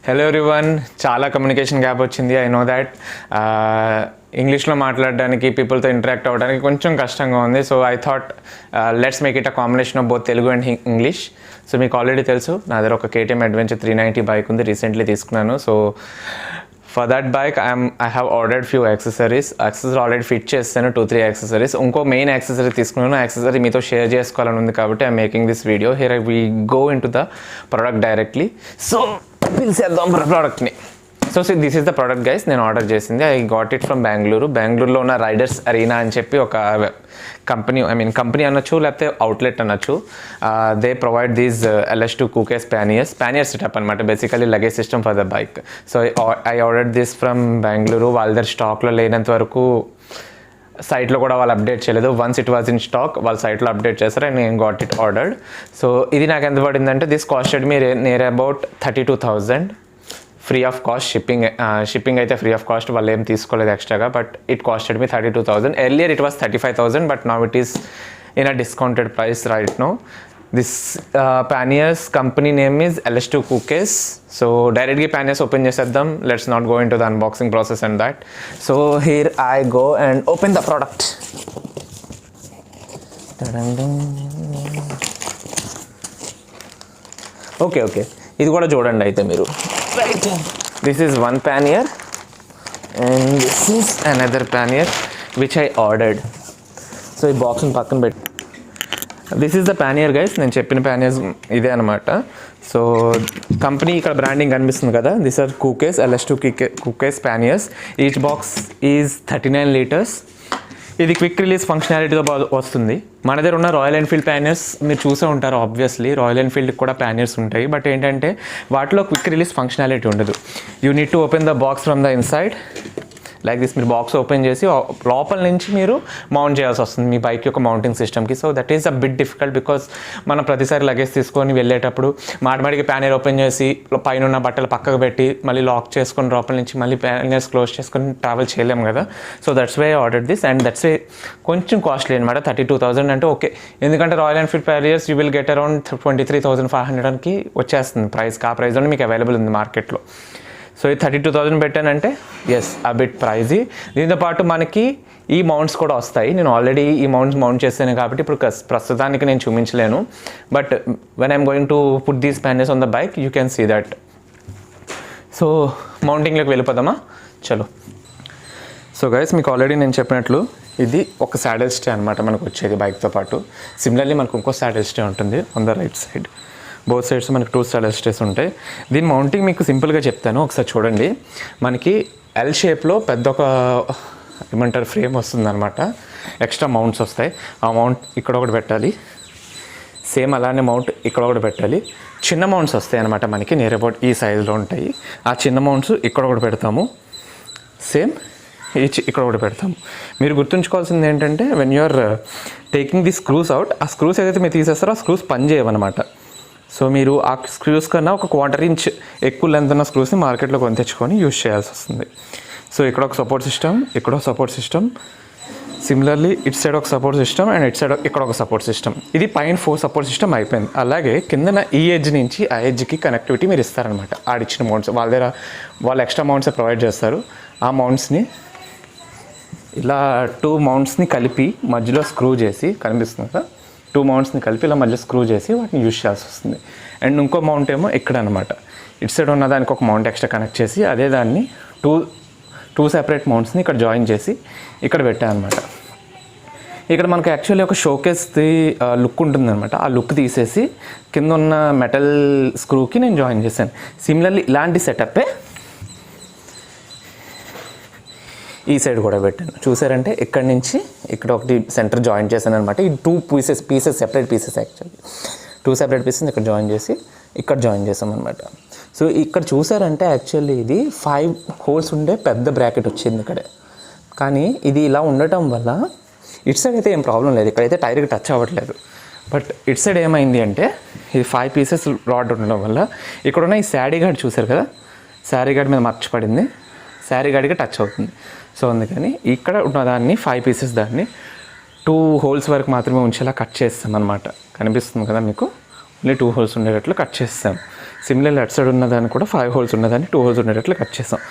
Hello everyone. చాలా communication gap వచ్చింది. I know that ఇంగ్లీష్లో మాట్లాడడానికి పీపుల్తో ఇంటరాక్ట్ అవ్వడానికి కొంచెం కష్టంగా ఉంది. So I thought let's make it a combination of both Telugu and English. So మీకు ఆల్రెడీ తెలుసు నా దగ్గర ఒక KTM Adventure 390 బైక్ ఉంది, రీసెంట్లీ తీసుకున్నాను. So for that bike I have ordered few accessories already fit చేస్తాను, 2-3 యాక్సెసరీస్. ఇంకో మెయిన్ యాక్సెసరీ తీసుకున్నాను. యాక్సెసరీ మీతో షేర్ చేసుకోవాలని ఉంది కాబట్టి I'm making this video. Here I we go into the product directly. So పిలిచేద్దాం ప్రోడక్ట్ని. So this is the product guys. నేను ఆర్డర్ చేసింది, ఐ గాట్ ఇట్ ఫ్రమ్ బెంగళూరులో ఉన్న రైడర్స్ అరీనా అని చెప్పి ఒక కంపెనీ అనొచ్చు, లేకపోతే అవుట్లెట్ అనొచ్చు. దే ప్రొవైడ్ దీస్ LS2 కూకేస్ ప్యానియర్ సెటప్ అనమాట, basically luggage system for the bike. So I order this from Bengaluru. వాళ్ళ దగ్గర స్టాక్లో లేనంత వరకు సైట్లో కూడా వాళ్ళు అప్డేట్ చేయలేదు. Once it was in stock వాళ్ళు సైట్లో అప్డేట్ చేస్తారు అండ్ నేను గాట్ ఇట్ ఆర్డర్డ్. సో ఇది నాకు ఎంత పడిందంటే this costed me near about 32,000 free of cost. Shipping అయితే ఫ్రీ ఆఫ్ కాస్ట్, వాళ్ళు ఏం తీసుకోలేదు ఎక్స్ట్రాగా. But it costed me 32,000. Earlier it was 35,000 but now it is in a discounted price right now. This Panniers company name is LS2 Cookies. So directly Panniers open చేసేద్దాం. Let's not go into the unboxing process and that. So here I go and open the product. Okay. ఇది కూడా చూడండి అయితే మీరు. Right. This is one pannier and this is another pannier which I ordered. So ఈ బాక్స్ని పక్కన పెట్టి this is the pannier guys. నేను చెప్పిన ప్యానియర్స్ ఇదే అనమాట. సో కంపెనీ ఇక్కడ బ్రాండింగ్ కనిపిస్తుంది కదా, దిస్ ఆర్ కూకేస్, LS2 కూకేస్ panniers. Each box is 39 litres. ఇది క్విక్ రిలీజ్ ఫంక్షనాలిటీతో వస్తుంది. మన దగ్గర ఉన్న రాయల్ ఎన్ఫీల్డ్ ప్యానియర్స్ మీరు చూసే ఉంటారు. ఆబ్వియస్లీ రాయల్ ఎన్ఫీల్డ్కి కూడా ప్యానియర్స్ ఉంటాయి, బట్ ఏంటంటే వాటిలో క్విక్ రిలీజ్ ఫంక్షనాలిటీ ఉండదు. You need to open the box from the inside like this. మీరు బాక్స్ ఓపెన్ చేసి లోపల నుంచి మీరు మౌంట్ చేయాల్సి వస్తుంది మీ బైక్ యొక్క మౌంటింగ్ సిస్టమ్కి. So that is a bit difficult because మనం ప్రతిసారి లగేజ్ తీసుకొని వెళ్ళేటప్పుడు మాటిమాటికి ప్యానియర్ ఓపెన్ చేసి పైన ఉన్న బట్టలు పక్కకు పెట్టి మళ్ళీ లాక్ చేసుకొని లోపల నుంచి మళ్ళీ ప్యానియర్స్ క్లోజ్ చేసుకొని ట్రావెల్ చేయలేము కదా. So that's way order this and that's way కొంచెం కాస్ట్లీ అనమాట. 32,000 అంటే ఓకే, ఎందుకంటే Royal Enfield panniers you will get around 23,500కి వచ్చేస్తుంది ప్రైస్కి. ఆ ప్రైస్లోనే మీకు అవైలబుల్ ఉంది మార్కెట్లో. సో ఈ 32,000 పెట్టానంటే ఎస్ ఆ బిట్ ప్రైజీ. దీంతో పాటు మనకి ఈ మౌంట్స్ కూడా వస్తాయి. నేను ఆల్రెడీ ఈ మౌంట్ చేశాను కాబట్టి ఇప్పుడు ప్రస్తుతానికి నేను చూపించలేను. But when I'm going to put these panels on the bike you can see that. So మౌంటింగ్లోకి వెళ్ళిపోదామా, చలో. సో గైస్ మీకు ఆల్రెడీ నేను చెప్పినట్లు ఇది ఒక సాడిల్ స్టే అనమాట మనకు వచ్చేది బైక్తో పాటు. సిమిలర్లీ మనకు ఇంకో సాడిల్ స్టే ఉంటుంది on the right side. Both sides మనకి 2 సాడిల్ స్టేస్ ఉంటాయి. దీని మౌంటింగ్ మీకు సింపుల్గా చెప్తాను, ఒకసారి చూడండి. మనకి L షేప్లో పెద్ద ఒక ఏమంటారు ఫ్రేమ్ వస్తుంది అనమాట. ఎక్స్ట్రా మౌంట్స్ వస్తాయి. ఆ మౌంట్ ఇక్కడ ఒకటి పెట్టాలి, సేమ్ అలానే మౌంట్ ఇక్కడ ఒకటి పెట్టాలి. చిన్న మౌంట్స్ వస్తాయి అనమాట మనకి నియర్ అబౌట్ ఈ సైజులో ఉంటాయి. ఆ చిన్న మౌంట్స్ ఇక్కడ ఒకటి పెడతాము, సేమ్ ఇక్కడ ఒకటి పెడతాము. మీరు గుర్తుంచుకోవాల్సింది ఏంటంటే when you are taking the screws out, ఆ స్క్రూస్ ఏదైతే మీరు తీసేస్తారో ఆ స్క్రూస్ పని చేయవన్నమాట. సో మీరు ఆ స్క్రూస్ కన్నా ఒక 1/4 ఇంచ్ ఎక్కువ లెంత్ ఉన్న స్క్రూస్ని మార్కెట్లో కొని తెచ్చుకొని యూజ్ చేయాల్సి వస్తుంది. సో ఇక్కడ ఒక సపోర్ట్ సిస్టమ్, ఇక్కడ ఒక support system, similarly it side ఒక support system and it side ఇక్కడ ఒక సపోర్ట్ సిస్టమ్. ఇది పైన 4 సపోర్ట్ సిస్టమ్ అయిపోయింది. అలాగే కిందన ఈ ఎడ్జ్ నుంచి ఆ ఎడ్జ్కి కనెక్టివిటీ మీరు ఇస్తారనమాట. ఆడిచ్చిన మౌంట్స్ వాళ్ళ దగ్గర వాళ్ళు ఎక్స్ట్రా మౌంట్సే ప్రొవైడ్ చేస్తారు. ఆ మౌంట్స్ని ఇలా 2 మౌంట్స్ని కలిపి మధ్యలో స్క్రూ చేసి, కనిపిస్తుంది కదా, 2 మౌంట్స్ని కలిపి ఇలా మధ్య స్క్రూ చేసి వాటిని యూజ్ చేయాల్సి వస్తుంది. అండ్ ఇంకో మౌంట్ ఏమో ఇక్కడ అనమాట. ఇటు సైడ్ ఉన్న దానికి ఒక మౌంట్ ఎక్స్ట్రా కనెక్ట్ చేసి అదే దాన్ని 2 సెపరేట్ మౌంట్స్ని ఇక్కడ జాయిన్ చేసి ఇక్కడ పెట్టాను అనమాట. ఇక్కడ మనకు యాక్చువల్లీ ఒక షోకేస్ది లుక్ ఉంటుందన్నమాట. ఆ లుక్ తీసేసి కింద ఉన్న మెటల్ స్క్రూకి నేను జాయిన్ చేశాను. సిమిలర్లీ ఇలాంటి సెటప్పే ఈ సైడ్ కూడా పెట్టాను. చూసారంటే ఇక్కడ నుంచి ఇక్కడ ఒకటి సెంటర్ జాయిన్ చేశాను అనమాట. ఈ 2 pieces separate pieces actually 2 separate pieces ఇక్కడ జాయిన్ చేసి ఇక్కడ జాయిన్ చేసాం అనమాట. సో ఇక్కడ చూసారంటే యాక్చువల్లీ ఇది 5 హోల్స్ ఉండే పెద్ద బ్రాకెట్ వచ్చింది ఇక్కడ. కానీ ఇది ఇలా ఉండటం వల్ల ఇటు సైడ్ అయితే ఏం ప్రాబ్లం లేదు, ఇక్కడైతే టైర్కి టచ్ అవ్వట్లేదు. బట్ ఇటు సైడ్ ఏమైంది అంటే ఇది 5 పీసెస్ రాడ్ ఉండడం వల్ల ఇక్కడున్న ఈ శారీ గార్డ్ చూసారు కదా, శారీ గార్డ్ మీద మర్చి పడింది, శారీ గార్డ్కి టచ్ అవుతుంది. సో అందుకని ఇక్కడ ఉన్న దాన్ని 5 పీసెస్ దాన్ని 2 హోల్స్ వరకు మాత్రమే ఉంచేలా కట్ చేస్తాం అనమాట. కనిపిస్తుంది కదా మీకు, ఓన్లీ 2 హోల్స్ ఉండేటట్లు కట్ చేస్తాం. సిమిలర్లీ అటు సైడ్ ఉన్నదాన్ని కూడా 5 హోల్స్ ఉన్నదాన్ని 2 హోల్స్ ఉండేటట్లు కట్ చేసాం.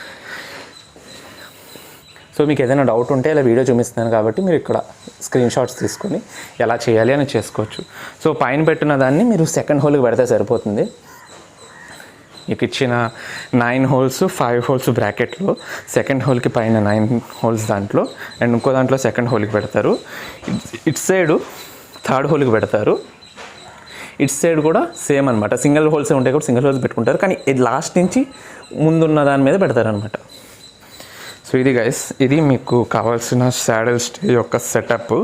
సో మీకు ఏదైనా డౌట్ ఉంటే ఇలా వీడియో చూపిస్తున్నాను కాబట్టి మీరు ఇక్కడ స్క్రీన్ షాట్స్ తీసుకొని ఎలా చేయాలి అని చేసుకోవచ్చు. సో పైన పెట్టిన దాన్ని మీరు సెకండ్ హోల్కి పెడితే సరిపోతుంది. మీకు ఇచ్చిన 9 హోల్స్ 5 హోల్స్ బ్రాకెట్లో సెకండ్ హోల్కి పైన 9 హోల్స్ దాంట్లో అండ్ ఇంకో దాంట్లో సెకండ్ హోల్కి పెడతారు. ఇటు సైడు థర్డ్ హోల్కి పెడతారు. ఇటు సైడ్ కూడా సేమ్ అనమాట. సింగిల్ హోల్సే ఉంటాయి కాబట్టి సింగిల్ హోల్స్ పెట్టుకుంటారు, కానీ ఇది లాస్ట్ నుంచి ముందున్న దాని మీద పెడతారనమాట. సో ఇది గైస్, ఇది మీకు కావాల్సిన సాడల్ స్టే యొక్క సెటప్.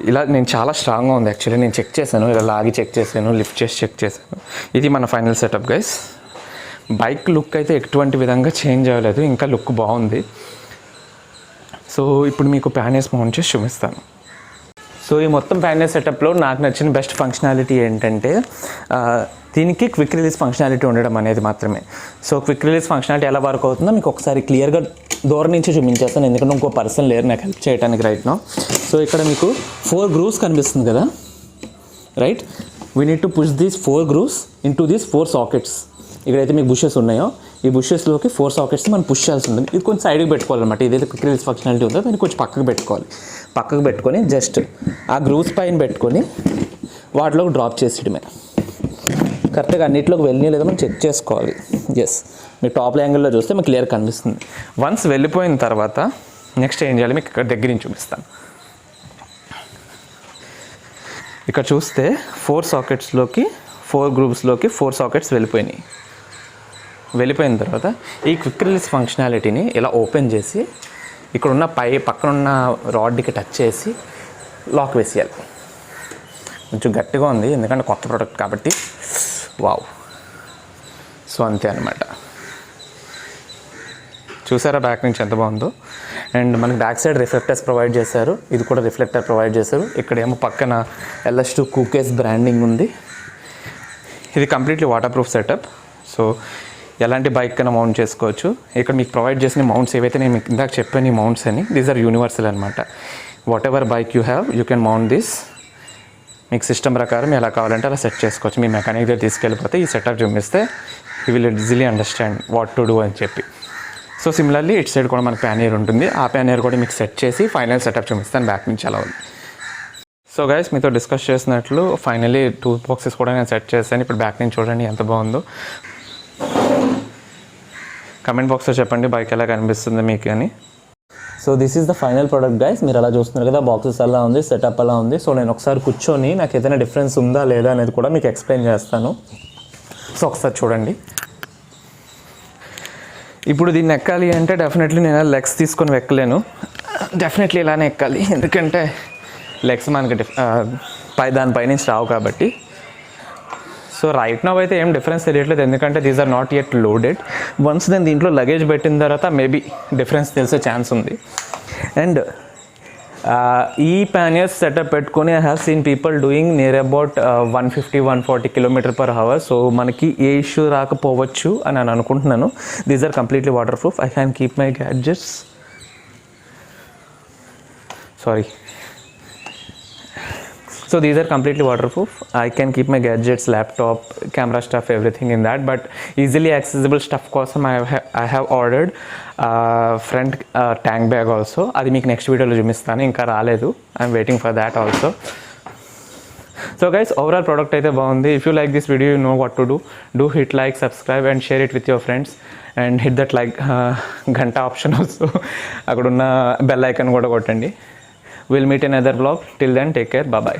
ఇలా నేను చాలా స్ట్రాంగ్గా ఉంది యాక్చువల్లీ. నేను చెక్ చేశాను, ఇలా లాగి చెక్ చేశాను, లిఫ్ట్ చేసి చెక్ చేశాను. ఇది మన final setup guys. Bike look అయితే ఎటువంటి విధంగా చేంజ్ అవ్వలేదు, ఇంకా లుక్ బాగుంది. సో ఇప్పుడు మీకు ప్యానెస్ మౌంట్ చేసి చూపిస్తాను. సో ఈ మొత్తం ప్యానెస్ సెటప్లో నాకు నచ్చిన బెస్ట్ ఫంక్షనాలిటీ ఏంటంటే దీనికి క్విక్ రిలీజ్ ఫంక్షనాలిటీ ఉండడం అనేది మాత్రమే. సో క్విక్ రిలీజ్ ఫంక్షనాలిటీ ఎలా వర్క్ అవుతుందో మీకు ఒకసారి క్లియర్గా దూరం నుంచి చూపించేస్తాను, ఎందుకంటే ఇంకో పర్సన్ లేరు నాకు హెల్ప్ చేయడానికి రైట్ నో. సో ఇక్కడ మీకు 4 grooves కనిపిస్తుంది కదా, right. We need to push these 4 grooves into these 4 sockets. ఇక్కడైతే మీకు బుషెస్ ఉన్నాయో ఈ బుషెస్లోకి 4 sockets మనం పుష్ చేయాల్సి ఉంటుంది. ఇది కొంచెం సైడ్కి పెట్టుకోవాలన్నమాట. ఇదైతే క్విక్ రిలీజ్ ఫంక్షనాలిటీ ఉందో దాన్ని కొంచెం పక్కకు పెట్టుకోవాలి. పక్కకు పెట్టుకొని జస్ట్ ఆ గ్రూవ్స్ పైన పెట్టుకొని వాటిలోకి డ్రాప్ చేసేయడమే. కరెక్ట్గా అన్నింటిలోకి వెళ్ళి లేదా మనం చెక్ చేసుకోవాలి. ఎస్, మీరు టాప్ యాంగిల్లో చూస్తే మీకు క్లియర్ కనిపిస్తుంది. వన్స్ వెళ్ళిపోయిన తర్వాత నెక్స్ట్ ఏం చేయాలి మీకు ఇక్కడ దగ్గర నుంచి చూపిస్తాను. ఇక్కడ చూస్తే 4 socketsలోకి 4 groovesలోకి 4 sockets వెళ్ళిపోయినాయి. వెళ్ళిపోయిన తర్వాత ఈ క్విక్ రిలీజ్ ఫంక్షనాలిటీని ఇలా ఓపెన్ చేసి ఇక్కడున్న పక్కనున్న రాడ్కి టచ్ చేసి లాక్ వేసేయాలి. కొంచెం గట్టిగా ఉంది ఎందుకంటే కొత్త ప్రోడక్ట్ కాబట్టి. వావ్, సో అంతే అనమాట. చూసారా బ్యాక్ నుంచి ఎంత బాగుందో. అండ్ మనకి బ్యాక్ సైడ్ రిఫ్లెక్టర్స్ ప్రొవైడ్ చేశారు. ఇది కూడా రిఫ్లెక్టర్ ప్రొవైడ్ చేశారు. ఇక్కడేమో పక్కన LS2 కూకేస్ బ్రాండింగ్ ఉంది. ఇది completely water proof setup. So ఎలాంటి బైక్ కన్నా మౌంట్ చేసుకోవచ్చు. ఇక్కడ మీకు ప్రొవైడ్ చేసిన మౌంట్స్ ఏవైతే నేను మీకు ఇందాక చెప్పాను ఈ మౌంట్స్ అని, దీస్ ఆర్ యూనివర్సల్ అనమాట. What ever bike you have you can mount this. మీకు సిస్టమ్ ప్రకారం ఎలా కావాలంటే అలా సెట్ చేసుకోవచ్చు. మీ మెకానిక్ దగ్గర తీసుకెళ్ళిపోతే ఈ సెటప్ చూపిస్తే you will easily understand what to do అని చెప్పి. సో సిమిలర్లీ ఇటు సైడ్ కూడా మనకు ప్యానియర్ ఉంటుంది. ఆ ప్యానియర్ కూడా మీకు సెట్ చేసి ఫైనల్ సెటప్ చూపిస్తాను బ్యాక్ నుంచి అలా ఉంది. సో గైస్, మీతో డిస్కస్ చేసినట్లు ఫైనలీ 2 boxes కూడా నేను సెట్ చేశాను. ఇప్పుడు బ్యాక్ నుంచి చూడండి ఎంత బాగుందో. కమెంట్ బాక్స్లో చెప్పండి బైక్ ఎలా కనిపిస్తుంది మీకు అని. So this is the final product guys. మీరు అలా చూస్తున్నారు కదా, బాక్సెస్ అలా ఉంది, సెటప్ అలా ఉంది. సో నేను ఒకసారి కూర్చొని నాకు ఏదైనా డిఫరెన్స్ ఉందా లేదా అనేది కూడా మీకు ఎక్స్ప్లెయిన్ చేస్తాను. సో ఒకసారి చూడండి. ఇప్పుడు దీన్ని ఎక్కాలి అంటే డెఫినెట్లీ నేను లెగ్స్ తీసుకొని ఎక్కలేను. డెఫినెట్లీ ఇలానే ఎక్కాలి, ఎందుకంటే లెగ్స్ మనకి దానిపై నుంచి రావు కాబట్టి. సో రైట్ నౌ అయితే ఏం డిఫరెన్స్ తెలియట్లేదు, ఎందుకంటే these are not yet loaded. Once నేను దీంట్లో లగేజ్ పెట్టిన తర్వాత మేబీ డిఫరెన్స్ తెలిసే ఛాన్స్ ఉంది. అండ్ ఈ ప్యానియర్స్ సెటప్ పెట్టుకొని I have seen people doing near about 150-140 km/h. So మనకి ఏ ఇష్యూ రాకపోవచ్చు అని నేను అనుకుంటున్నాను. These are completely waterproof. I can keep my gadgets So these are completely waterproof. I can keep my gadgets, laptop, camera stuff, everything in that. But easily accessible stuff కోసం I have ordered front tank bag also. అది మీకు next వీడియోలో చూపిస్తాను, ఇంకా రాలేదు. I'm waiting for that also. So guys, overall product అయితే బాగుంది. If you like this video, you know what to do. Do hit like, subscribe and share it with your friends. And hit that like గంట option also. అక్కడ ఉన్న bell icon కూడా కొట్టండి. We'll meet in another vlog. Till then, take care. Bye bye.